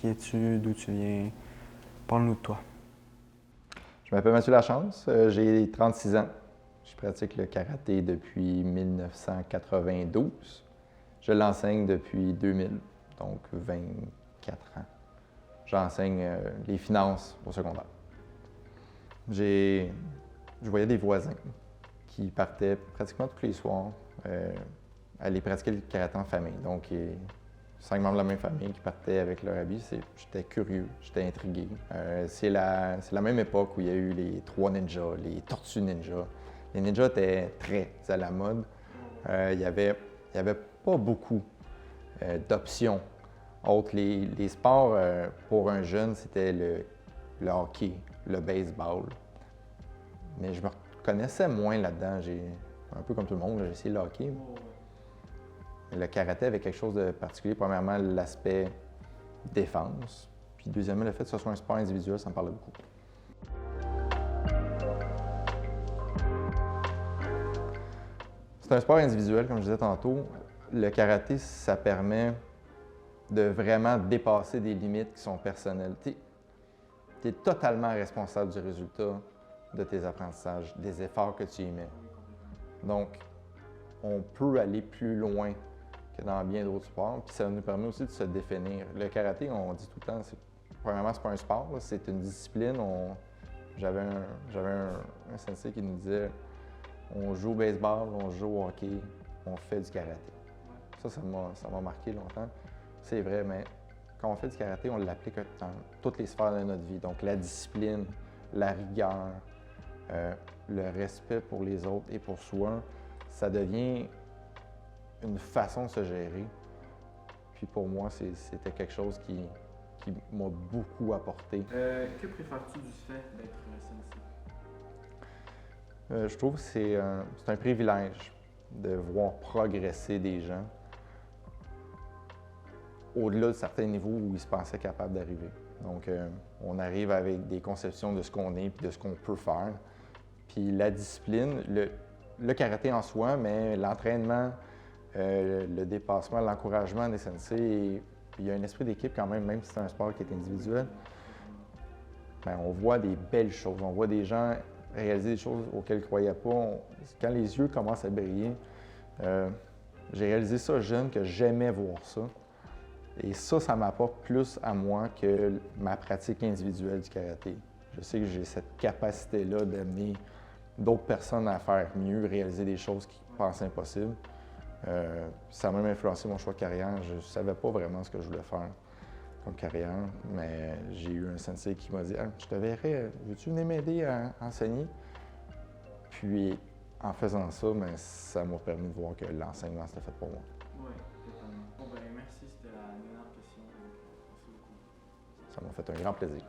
Qui es-tu? D'où tu viens? Parle-nous de toi. Je m'appelle Mathieu Lachance, j'ai 36 ans. Je pratique le karaté depuis 1992. Je l'enseigne depuis 2000, donc 24 ans. J'enseigne les finances au secondaire. Je voyais des voisins qui partaient pratiquement tous les soirs aller pratiquer le karaté en famille. Donc, 5 membres de la même famille qui partaient avec leur habit. J'étais curieux, j'étais intrigué. C'est la même époque où il y a eu les 3 ninjas, les tortues ninjas. Les ninjas étaient très à la mode. Il n'y avait pas beaucoup d'options autres. Les sports pour un jeune, c'était le hockey, le baseball. Mais je me reconnaissais moins là-dedans. Un peu comme tout le monde, j'ai essayé le hockey. Le karaté avait quelque chose de particulier. Premièrement, l'aspect défense. Puis deuxièmement, le fait que ce soit un sport individuel, ça me parlait beaucoup. C'est un sport individuel, comme je disais tantôt. Le karaté, ça permet de vraiment dépasser des limites qui sont personnelles. Tu es totalement responsable du résultat de tes apprentissages, des efforts que tu y mets. Donc, on peut aller plus loin que dans bien d'autres sports, puis ça nous permet aussi de se définir. Le karaté, on dit tout le temps, premièrement, c'est pas un sport, c'est une discipline. J'avais un sensei qui nous disait, on joue au baseball, on joue au hockey, on fait du karaté. Ça m'a marqué longtemps. C'est vrai, mais quand on fait du karaté, on l'applique dans toutes les sphères de notre vie. Donc la discipline, la rigueur, le respect pour les autres et pour soi, ça devient une façon de se gérer. Puis pour moi, c'était quelque chose qui m'a beaucoup apporté. Que préfères-tu du fait d'être sensei? Je trouve que c'est un privilège de voir progresser des gens au-delà de certains niveaux où ils se pensaient capables d'arriver. Donc, on arrive avec des conceptions de ce qu'on est et de ce qu'on peut faire. Puis la discipline, le karaté en soi, mais l'entraînement, le dépassement, l'encouragement des sensei, puis il y a un esprit d'équipe quand même si c'est un sport qui est individuel. Bien, on voit des belles choses, on voit des gens réaliser des choses auxquelles ils ne croyaient pas. Quand les yeux commencent à briller, j'ai réalisé ça jeune que j'aimais voir ça. Et ça m'apporte plus à moi que ma pratique individuelle du karaté. Je sais que j'ai cette capacité-là d'amener d'autres personnes à faire mieux, réaliser des choses qu'ils pensaient impossibles. Ça a même influencé mon choix de carrière. Je ne savais pas vraiment ce que je voulais faire comme carrière, mais j'ai eu un sensei qui m'a dit « Je te verrai, veux-tu venir m'aider à enseigner? » Puis, en faisant ça, ça m'a permis de voir que l'enseignement, c'était fait pour moi. Oui, totalement. Bon, ben merci, c'était la dernière question. Merci beaucoup. Ça m'a fait un grand plaisir.